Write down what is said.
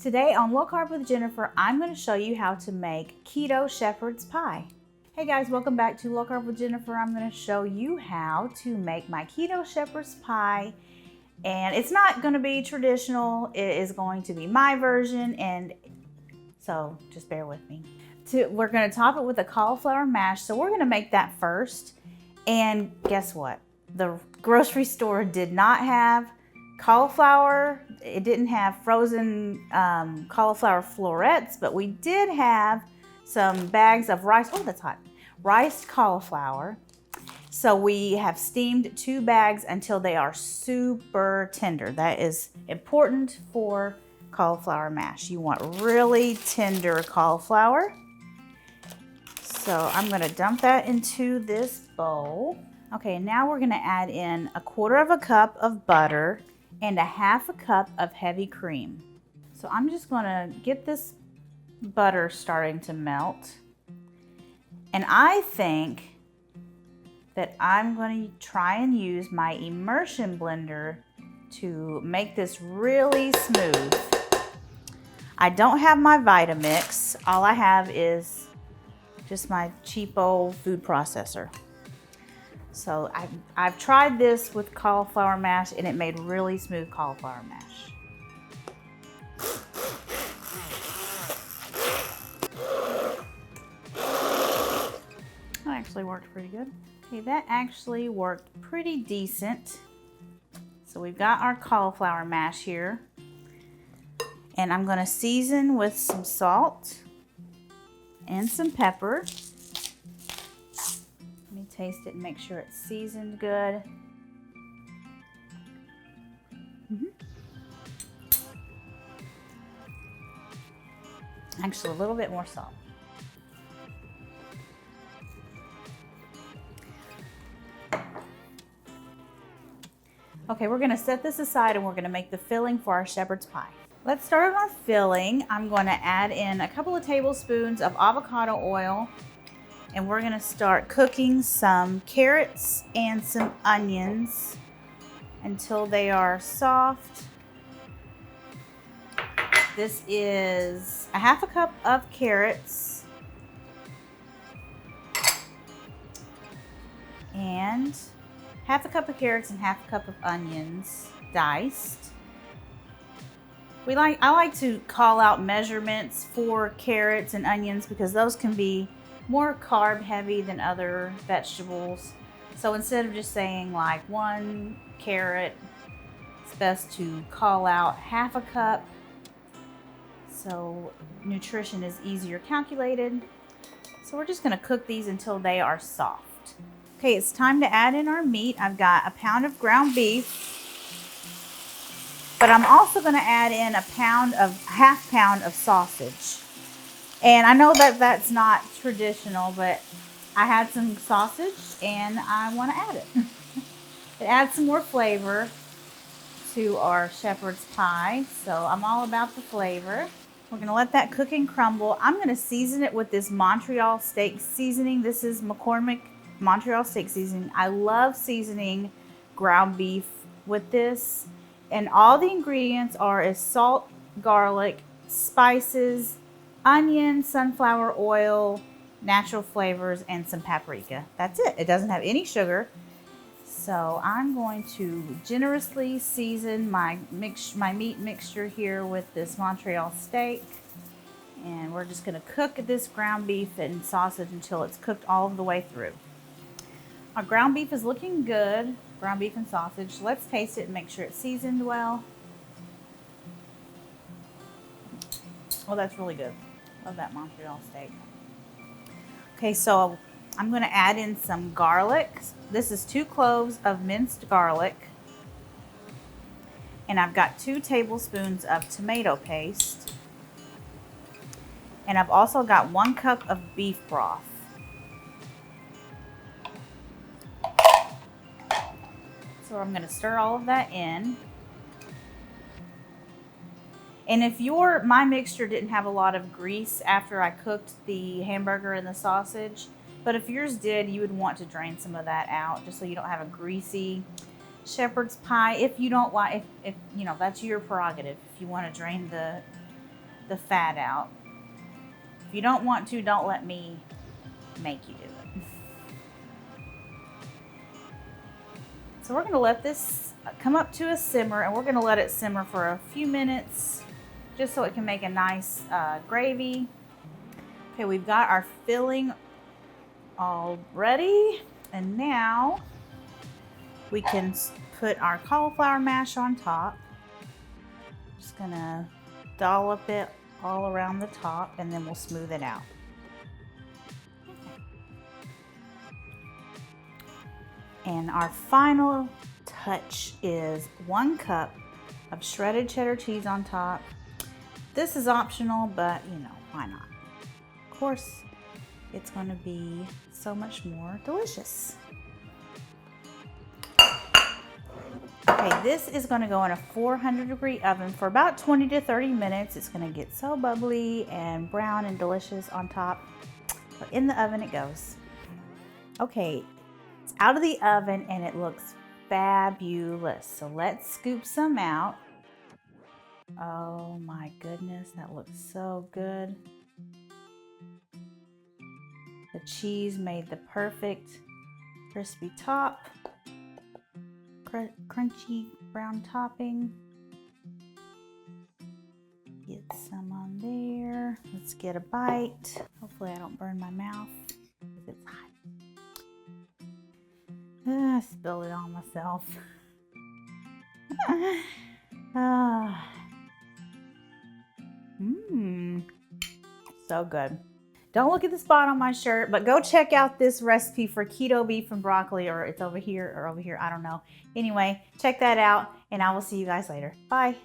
Today on Low Carb with Jennifer, I'm going to show you how to make keto shepherd's pie. Hey guys, welcome back to Low Carb with Jennifer. I'm going to show you how to make my keto shepherd's pie. And it's not going to be traditional. It is going to be my version, and so just bear with me. We're going to top it with a cauliflower mash. So we're going to make that first. And guess what? The grocery store did not have cauliflower. It didn't have frozen cauliflower florets, but we did have some bags of rice. Oh, that's hot. Riced cauliflower. So we have steamed 2 bags until they are super tender. That is important for cauliflower mash. You want really tender cauliflower. So I'm going to dump that into this bowl. Okay, now we're going to add in 1/4 cup of butter and 1/2 cup of heavy cream. So I'm just going to get this butter starting to melt. And I think that I'm going to try and use my immersion blender to make this really smooth. I don't have my Vitamix. All I have is just my cheap old food processor. So I've tried this with cauliflower mash and it made really smooth cauliflower mash. That actually worked pretty good. Okay, that actually worked pretty decent. So we've got our cauliflower mash here. And I'm going to season with some salt and some pepper. Let me taste it and make sure it's seasoned good. Actually, a little bit more salt. Okay, we're going to set this aside and we're going to make the filling for our shepherd's pie. Let's start on our filling. I'm going to add in a couple of tablespoons of avocado oil, and we're going to start cooking some carrots and some onions until they are soft. This is 1/2 cup of carrots and 1/2 cup of carrots and 1/2 cup of onions diced. I like to call out measurements for carrots and onions because those can be more carb heavy than other vegetables. So instead of just saying like 1 carrot, it's best to call out 1/2 cup. So nutrition is easier calculated. So we're just going to cook these until they are soft. Okay, it's time to add in our meat. I've got 1 pound of ground beef. But I'm also going to add in 1/2 pound of sausage. And I know that that's not traditional, but I had some sausage and I want to add it. It adds some more flavor to our shepherd's pie. So I'm all about the flavor. We're going to let that cook and crumble. I'm going to season it with this Montreal steak seasoning. This is McCormick Montreal steak seasoning. I love seasoning ground beef with this. And all the ingredients are salt, garlic, spices, onion, sunflower oil, natural flavors, and some paprika. That's it. It doesn't have any sugar. So I'm going to generously season my meat mixture here with this Montreal steak. And we're just going to cook this ground beef and sausage until it's cooked all the way through. Our ground beef is looking good. Ground beef and sausage. Let's taste it and make sure it's seasoned well. Oh, that's really good. Love that Montreal steak. Okay, so I'm going to add in some garlic. This is 2 cloves of minced garlic. And I've got 2 tablespoons of tomato paste. And I've also got 1 cup of beef broth. So I'm going to stir all of that in. And if my mixture didn't have a lot of grease after I cooked the hamburger and the sausage, but if yours did, you would want to drain some of that out just so you don't have a greasy shepherd's pie. If you don't like, if you know, that's your prerogative. If you want to drain the the fat out. If you don't want to, don't let me make you do it. So we're gonna let this come up to a simmer, and we're gonna let it simmer for a few minutes just so it can make a nice gravy. Okay, we've got our filling all ready, and now we can put our cauliflower mash on top. Just gonna dollop it all around the top, and then we'll smooth it out. And our final touch is 1 cup of shredded cheddar cheese on top. This is optional, but you know, why not? Of course, it's going to be so much more delicious. Okay, this is going to go in a 400-degree oven for about 20 to 30 minutes. It's going to get so bubbly and brown and delicious on top. But in the oven it goes. Okay, it's out of the oven and it looks fabulous. So let's scoop some out. Oh my goodness, that looks so good. The cheese made the perfect crispy top, crunchy brown topping. Get some on there. Let's get a bite. Hopefully I don't burn my mouth because it's hot. I spilled it on myself. So good. Don't look at the spot on my shirt, but go check out this recipe for keto beef and broccoli, or it's over here or over here, I don't know. Anyway, check that out, and I will see you guys later. Bye.